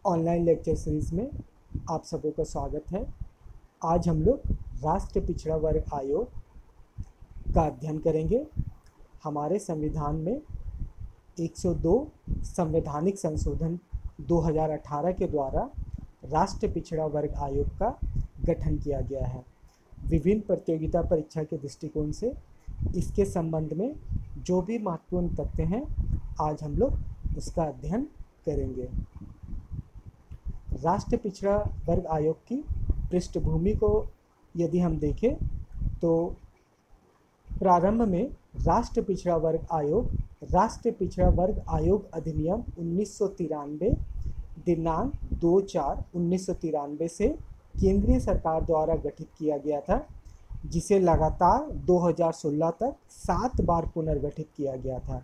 Online lecture series में आप सभी का स्वागत है। आज हम लोग राष्ट्रीय पिछड़ा वर्ग आयोग का अध्ययन करेंगे। हमारे संविधान में 102 संवैधानिक संशोधन 2018 के द्वारा राष्ट्रीय पिछड़ा वर्ग आयोग का गठन किया गया है। विभिन्न प्रतियोगिता परीक्षा के दृष्टिकोण से इसके संबंध में जो भी महत्वपूर्ण तथ्य हैं, आज हम लोग उसका अध्ययन करेंगे। राष्ट्रीय पिछड़ा वर्ग आयोग की पृष्ठभूमि को यदि हम देखें तो प्रारंभ में राष्ट्रीय पिछड़ा वर्ग आयोग अधिनियम 1993 दिनांक 2/4/1993 से केंद्रीय सरकार द्वारा गठित किया गया था, जिसे लगातार 2016 तक 7 बार पुनर्गठित किया गया था।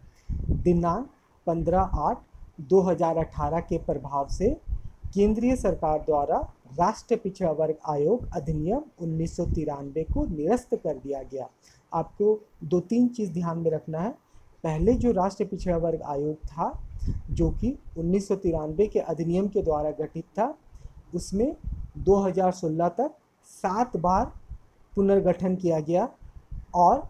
दिनांक 15/8/2018 के प्रभाव से केंद्रीय सरकार द्वारा राष्ट्रीय पिछड़ा वर्ग आयोग अधिनियम 1993 को निरस्त कर दिया गया। आपको 2-3 चीज़ ध्यान में रखना है। पहले जो राष्ट्रीय पिछड़ा वर्ग आयोग था, जो कि 1993 के अधिनियम के द्वारा गठित था, उसमें 2016 तक 7 बार पुनर्गठन किया गया और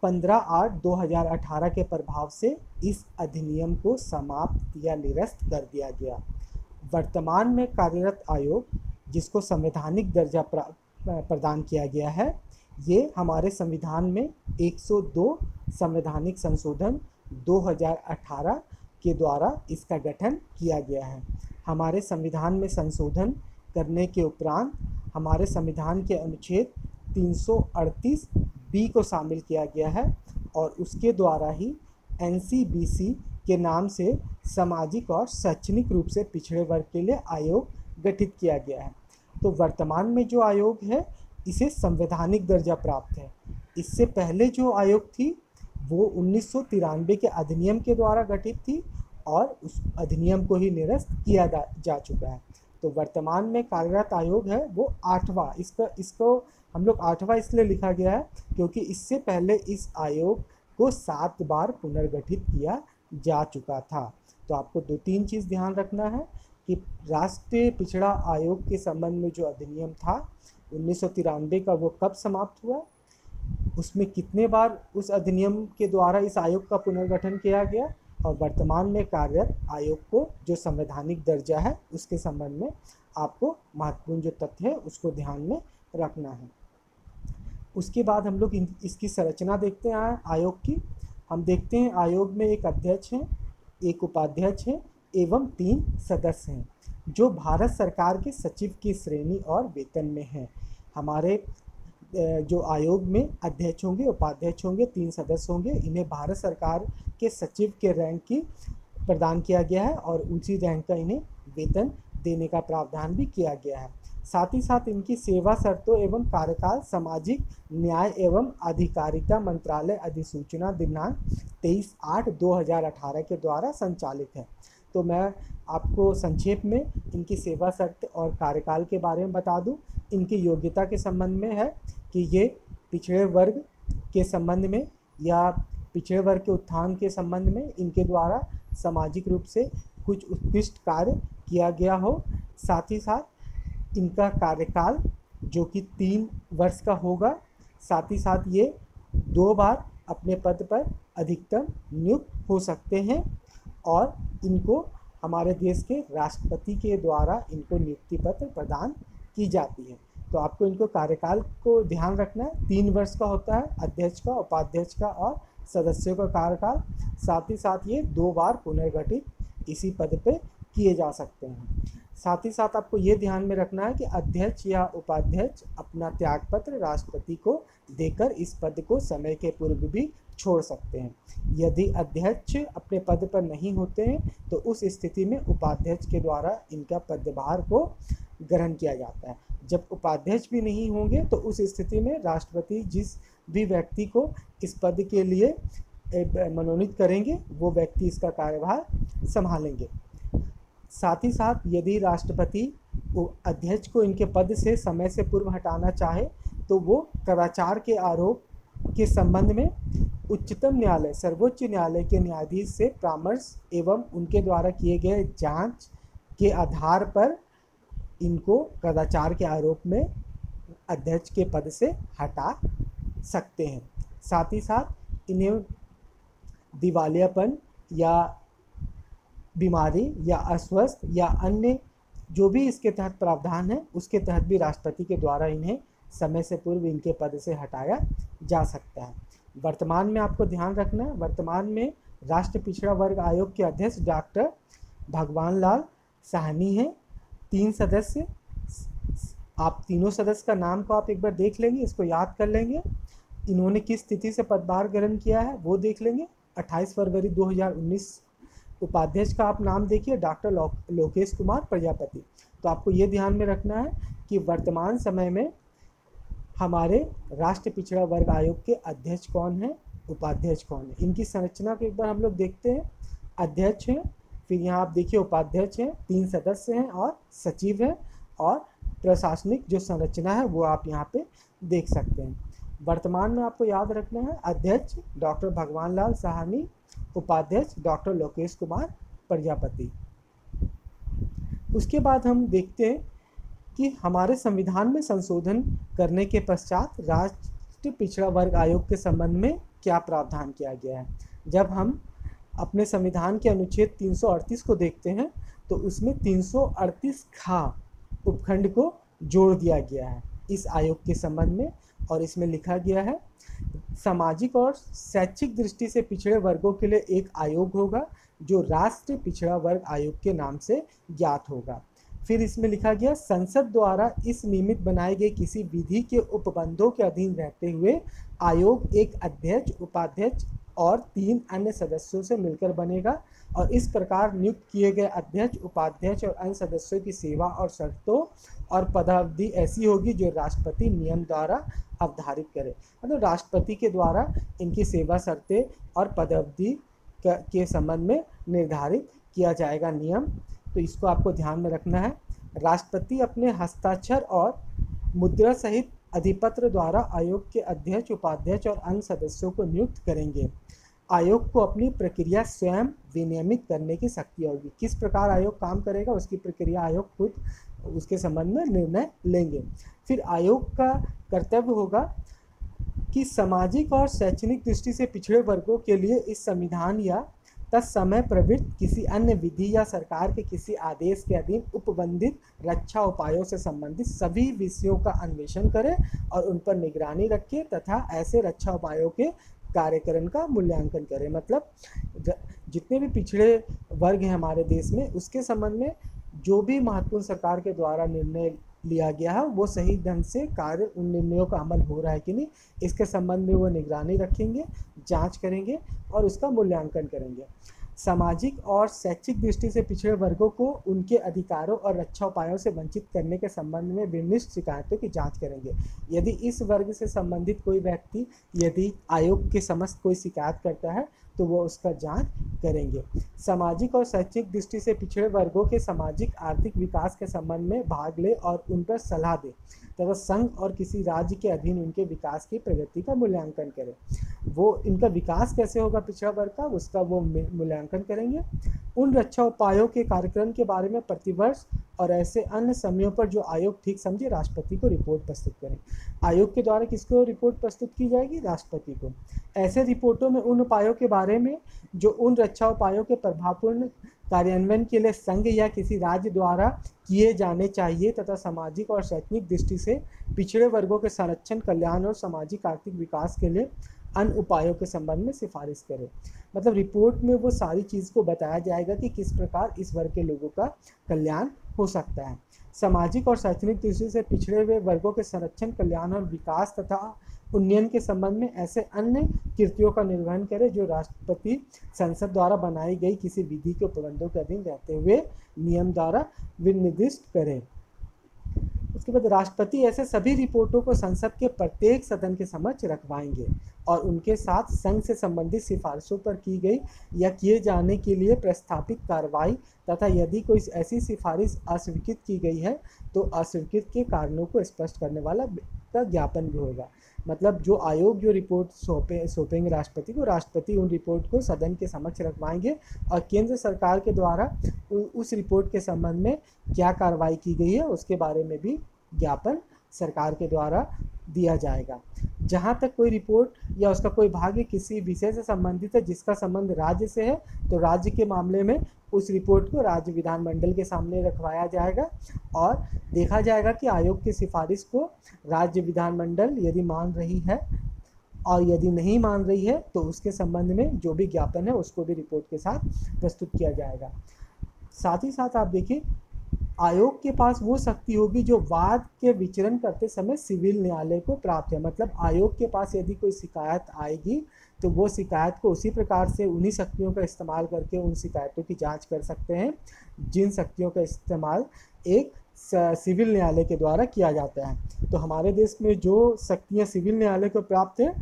15/8/2018 के प्रभाव से इस अधिनियम को समाप्त या निरस्त कर दिया गया। वर्तमान में कार्यरत आयोग, जिसको संवैधानिक दर्जा प्रदान किया गया है, ये हमारे संविधान में 102 संवैधानिक संशोधन 2018 के द्वारा इसका गठन किया गया है। हमारे संविधान में संशोधन करने के उपरांत हमारे संविधान के अनुच्छेद 338 बी को शामिल किया गया है और उसके द्वारा ही NCBC के नाम से सामाजिक और शैक्षणिक रूप से पिछड़े वर्ग के लिए आयोग गठित किया गया है। तो वर्तमान में जो आयोग है, इसे संवैधानिक दर्जा प्राप्त है। इससे पहले जो आयोग थी वो 1993 के अधिनियम के द्वारा गठित थी और उस अधिनियम को ही निरस्त किया जा चुका है। तो वर्तमान में कार्यरत आयोग है वो 8वां। इसको हम लोग 8वां इसलिए लिखा गया है क्योंकि इससे पहले इस आयोग को 7 बार पुनर्गठित किया जा चुका था। तो आपको 2-3 चीज़ ध्यान रखना है कि राष्ट्रीय पिछड़ा आयोग के संबंध में जो अधिनियम था 1993 का, वो कब समाप्त हुआ, उसमें कितने बार उस अधिनियम के द्वारा इस आयोग का पुनर्गठन किया गया और वर्तमान में कार्यरत आयोग को जो संवैधानिक दर्जा है उसके संबंध में आपको महत्वपूर्ण जो तथ्य है उसको ध्यान में रखना है। उसके बाद हम लोग इसकी संरचना देखते हैं आयोग की। हम देखते हैं आयोग में एक अध्यक्ष है, एक उपाध्यक्ष है एवं 3 सदस्य हैं, जो भारत सरकार के सचिव की श्रेणी और वेतन में हैं। हमारे जो आयोग में अध्यक्ष होंगे, उपाध्यक्ष होंगे, 3 सदस्य होंगे, इन्हें भारत सरकार के सचिव के रैंक की प्रदान किया गया है और उसी रैंक का इन्हें वेतन देने का प्रावधान भी किया गया है। साथ ही साथ इनकी सेवा शर्तों एवं कार्यकाल सामाजिक न्याय एवं अधिकारिता मंत्रालय अधिसूचना दिनांक 23/8/2018 के द्वारा संचालित है। तो मैं आपको संक्षेप में इनकी सेवा शर्त और कार्यकाल के बारे में बता दूं। इनकी योग्यता के संबंध में है कि ये पिछड़े वर्ग के संबंध में या पिछड़े वर्ग के उत्थान के संबंध में इनके द्वारा सामाजिक रूप से कुछ उत्कृष्ट कार्य किया गया हो। साथ ही साथ इनका कार्यकाल जो कि 3 वर्ष का होगा। साथ ही साथ ये 2 बार अपने पद पर अधिकतम नियुक्त हो सकते हैं और इनको हमारे देश के राष्ट्रपति के द्वारा इनको नियुक्ति पत्र प्रदान की जाती है। तो आपको इनको कार्यकाल को ध्यान रखना है। 3 वर्ष का होता है अध्यक्ष का, उपाध्यक्ष का और सदस्यों का कार्यकाल। साथ ही साथ ये 2 बार पुनर्गठित इसी पद पे किए जा सकते हैं। साथ ही साथ आपको ये ध्यान में रखना है कि अध्यक्ष या उपाध्यक्ष अपना त्यागपत्र राष्ट्रपति को देकर इस पद को समय के पूर्व भी छोड़ सकते हैं। यदि अध्यक्ष अपने पद पर नहीं होते हैं तो उस स्थिति में उपाध्यक्ष के द्वारा इनका पदभार को ग्रहण किया जाता है। जब उपाध्यक्ष भी नहीं होंगे तो उस स्थिति में राष्ट्रपति जिस भी व्यक्ति को इस पद के लिए मनोनीत करेंगे वो व्यक्ति इसका कार्यभार संभालेंगे। साथ ही साथ यदि राष्ट्रपति अध्यक्ष को इनके पद से समय से पूर्व हटाना चाहे तो वो कदाचार के आरोप के संबंध में उच्चतम न्यायालय, सर्वोच्च न्यायालय के न्यायाधीश से परामर्श एवं उनके द्वारा किए गए जांच के आधार पर इनको कदाचार के आरोप में अध्यक्ष के पद से हटा सकते हैं। साथ ही साथ इन्हें दिवालियापन या बीमारी या अस्वस्थ या अन्य जो भी इसके तहत प्रावधान है उसके तहत भी राष्ट्रपति के द्वारा इन्हें समय से पूर्व इनके पद से हटाया जा सकता है। वर्तमान में आपको ध्यान रखना है, वर्तमान में राष्ट्रीय पिछड़ा वर्ग आयोग के अध्यक्ष डॉक्टर भगवान लाल साहनी हैं। 3 सदस्य, आप तीनों सदस्य का नाम को आप एक बार देख लेंगे, इसको याद कर लेंगे। इन्होंने किस तिथि से पदभार ग्रहण किया है वो देख लेंगे। 28 फरवरी 2019। उपाध्यक्ष का आप नाम देखिए, डॉक्टर लोकेश कुमार प्रजापति। तो आपको ये ध्यान में रखना है कि वर्तमान समय में हमारे राष्ट्रीय पिछड़ा वर्ग आयोग के अध्यक्ष कौन है, उपाध्यक्ष कौन है। इनकी संरचना को एक बार हम लोग देखते हैं। अध्यक्ष हैं, फिर यहाँ आप देखिए उपाध्यक्ष हैं, 3 सदस्य हैं और सचिव हैं, और प्रशासनिक जो संरचना है वो आप यहाँ पे देख सकते हैं। वर्तमान में आपको याद रखना है, अध्यक्ष डॉक्टर भगवान लाल साहनी, उपाध्यक्ष डॉक्टर लोकेश कुमार प्रजापति। उसके बाद हम देखते हैं कि हमारे संविधान में संशोधन करने के पश्चात राष्ट्रीय पिछड़ा वर्ग आयोग के संबंध में क्या प्रावधान किया गया है। जब हम अपने संविधान के अनुच्छेद 338 को देखते हैं तो उसमें 338 खा उपखंड को जोड़ दिया गया है इस आयोग के संबंध में, और इसमें लिखा गया है सामाजिक और शैक्षिक दृष्टि से पिछड़े वर्गों के लिए एक आयोग होगा जो राष्ट्रीय पिछड़ा वर्ग आयोग के नाम से ज्ञात होगा। फिर इसमें लिखा गया संसद द्वारा इस निमित्त बनाए गए किसी विधि के उपबंधों के अधीन रहते हुए आयोग एक अध्यक्ष, उपाध्यक्ष और 3 अन्य सदस्यों से मिलकर बनेगा, और इस प्रकार नियुक्त किए गए अध्यक्ष, उपाध्यक्ष और अन्य सदस्यों की सेवा और शर्तों और पदावधि ऐसी होगी जो राष्ट्रपति नियम द्वारा अवधारित करे। मतलब राष्ट्रपति के द्वारा इनकी सेवा शर्तें और पदावधि के संबंध में निर्धारित किया जाएगा नियम। तो इसको आपको ध्यान में रखना है। राष्ट्रपति अपने हस्ताक्षर और मुद्रा सहित अधिपत्र द्वारा आयोग के अध्यक्ष, उपाध्यक्ष और अन्य सदस्यों को नियुक्त करेंगे। आयोग को अपनी प्रक्रिया स्वयं विनियमित करने की शक्ति होगी। किस प्रकार आयोग काम करेगा उसकी प्रक्रिया आयोग खुद उसके संबंध में निर्णय लेंगे। फिर आयोग का कर्तव्य होगा कि सामाजिक और शैक्षणिक दृष्टि से पिछड़े वर्गों के लिए इस संविधान या तत्समय प्रवृत्त किसी अन्य विधि या सरकार के किसी आदेश के अधीन उपबंधित रक्षा उपायों से संबंधित सभी विषयों का अन्वेषण करे और उन पर निगरानी रखे तथा ऐसे रक्षा उपायों के कार्यक्रम का मूल्यांकन करे। मतलब जितने भी पिछड़े वर्ग हैं हमारे देश में उसके संबंध में जो भी महत्वपूर्ण सरकार के द्वारा निर्णय लिया गया है वो सही ढंग से कार्य उन निर्णयों का अमल हो रहा है कि नहीं, इसके संबंध में वो निगरानी रखेंगे, जांच करेंगे और उसका मूल्यांकन करेंगे। सामाजिक और शैक्षिक दृष्टि से पिछड़े वर्गों को उनके अधिकारों और रक्षा उपायों से वंचित करने के संबंध में विनिष्ट शिकायतों की जांच करेंगे। यदि इस वर्ग से संबंधित कोई व्यक्ति यदि आयोग के समस्त कोई शिकायत करता है तो वो उसका जांच करेंगे। सामाजिक और शैक्षिक दृष्टि से पिछड़े वर्गों के सामाजिक आर्थिक विकास के संबंध में भाग ले और उन पर सलाह दे तथा संघ और किसी राज्य के अधीन उनके विकास की प्रगति का मूल्यांकन करे। वो इनका विकास कैसे होगा पिछड़ा वर्ग का उसका वो मूल्यांकन करेंगे। उन रक्षा उपायों के कार्यक्रम के बारे में प्रतिवर्ष और ऐसे अन्य समयों पर जो आयोग ठीक समझे राष्ट्रपति को रिपोर्ट प्रस्तुत करें। आयोग के द्वारा किसको रिपोर्ट प्रस्तुत की जाएगी? राष्ट्रपति को। ऐसे रिपोर्टों में उन उपायों के बारे में जो उन रक्षा उपायों के प्रभावपूर्ण कार्यान्वयन के लिए संघ या किसी राज्य द्वारा किए जाने चाहिए तथा सामाजिक और शैक्षणिक दृष्टि से पिछड़े वर्गों के संरक्षण, कल्याण और सामाजिक आर्थिक विकास के लिए अन्य उपायों के संबंध में सिफारिश करें। मतलब रिपोर्ट में वो सारी चीज़ को बताया जाएगा कि किस प्रकार इस वर्ग के लोगों का कल्याण हो सकता है। सामाजिक और शैक्षणिक दृष्टि से पिछड़े हुए वर्गों के संरक्षण, कल्याण और विकास तथा उन्नयन के संबंध में ऐसे अन्य कृतियों का निर्वहन करे जो राष्ट्रपति संसद द्वारा बनाई गई किसी विधि के उपबंधों के अधीन रहते हुए नियम द्वारा विनिर्दिष्ट करे। उसके बाद राष्ट्रपति ऐसे सभी रिपोर्टों को संसद के प्रत्येक सदन के समक्ष रखवाएंगे और उनके साथ संघ से संबंधित सिफारिशों पर की गई या किए जाने के लिए प्रस्तावित कार्रवाई तथा यदि कोई ऐसी सिफारिश अस्वीकृत की गई है तो अस्वीकृत के कारणों को स्पष्ट करने वाला का ज्ञापन भी होगा। मतलब जो आयोग जो रिपोर्ट सौंपेंगे राष्ट्रपति को, राष्ट्रपति उन रिपोर्ट को सदन के समक्ष रखवाएंगे और केंद्र सरकार के द्वारा उस रिपोर्ट के संबंध में क्या कार्रवाई की गई है उसके बारे में भी ज्ञापन सरकार के द्वारा दिया जाएगा। जहाँ तक कोई रिपोर्ट या उसका कोई भाग किसी विषय से संबंधित है जिसका संबंध राज्य से है, तो राज्य के मामले में उस रिपोर्ट को राज्य विधानमंडल के सामने रखवाया जाएगा और देखा जाएगा कि आयोग की सिफारिश को राज्य विधानमंडल यदि मान रही है और यदि नहीं मान रही है तो उसके संबंध में जो भी ज्ञापन है उसको भी रिपोर्ट के साथ प्रस्तुत किया जाएगा। साथ ही साथ आप देखिए, आयोग के पास वो शक्ति होगी जो वाद के विचरण करते समय सिविल न्यायालय को प्राप्त है। मतलब आयोग के पास यदि कोई शिकायत आएगी तो वो शिकायत को उसी प्रकार से उन्हीं शक्तियों का इस्तेमाल करके उन शिकायतों की जांच कर सकते हैं जिन शक्तियों का इस्तेमाल एक सिविल न्यायालय के द्वारा किया जाता है। तो हमारे देश में जो शक्तियाँ सिविल न्यायालय को प्राप्त है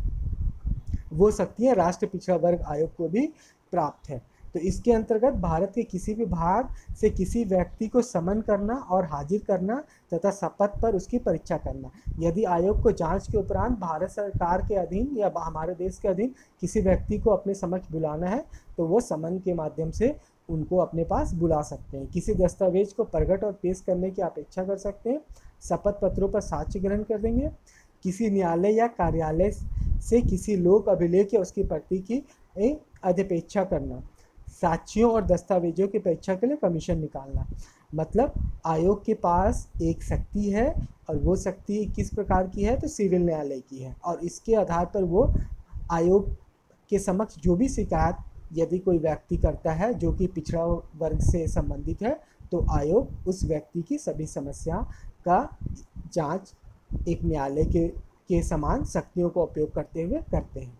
वो शक्तियाँ राष्ट्रीय पिछड़ा वर्ग आयोग को भी प्राप्त है। तो इसके अंतर्गत भारत के किसी भी भाग से किसी व्यक्ति को समन करना और हाजिर करना तथा शपथ पर उसकी परीक्षा करना। यदि आयोग को जांच के उपरांत भारत सरकार के अधीन या हमारे देश के अधीन किसी व्यक्ति को अपने समक्ष बुलाना है तो वो समन के माध्यम से उनको अपने पास बुला सकते हैं। किसी दस्तावेज को प्रकट और पेश करने की अपेक्षा कर सकते हैं। शपथ पत्रों पर साक्ष्य ग्रहण कर देंगे। किसी न्यायालय या कार्यालय से किसी लोक अभिलेख या उसकी प्रति की अधिपेक्षा करना। साक्ष्यों और दस्तावेजों की परीक्षा के लिए कमीशन निकालना। मतलब आयोग के पास एक शक्ति है और वो शक्ति किस प्रकार की है, तो सिविल न्यायालय की है और इसके आधार पर वो आयोग के समक्ष जो भी शिकायत यदि कोई व्यक्ति करता है जो कि पिछड़ा वर्ग से संबंधित है तो आयोग उस व्यक्ति की सभी समस्या का जांच एक न्यायालय के समान शक्तियों का उपयोग करते हुए करते हैं।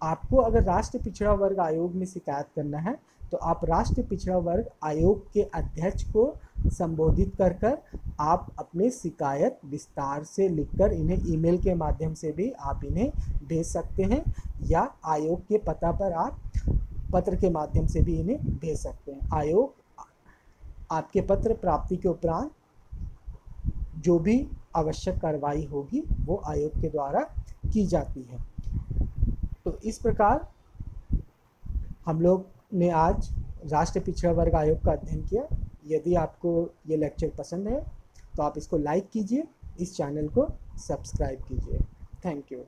आपको अगर राष्ट्रीय पिछड़ा वर्ग आयोग में शिकायत करना है तो आप राष्ट्रीय पिछड़ा वर्ग आयोग के अध्यक्ष को संबोधित कर आप अपनी शिकायत विस्तार से लिखकर इन्हें ईमेल के माध्यम से भी आप इन्हें भेज सकते हैं या आयोग के पता पर आप पत्र के माध्यम से भी इन्हें भेज सकते हैं। आयोग आपके पत्र प्राप्ति के उपरांत जो भी आवश्यक कार्रवाई होगी वो आयोग के द्वारा की जाती है। तो इस प्रकार हम लोग ने आज राष्ट्रीय पिछड़ा वर्ग आयोग का अध्ययन किया। यदि आपको ये लेक्चर पसंद है तो आप इसको लाइक कीजिए, इस चैनल को सब्सक्राइब कीजिए। Thank you.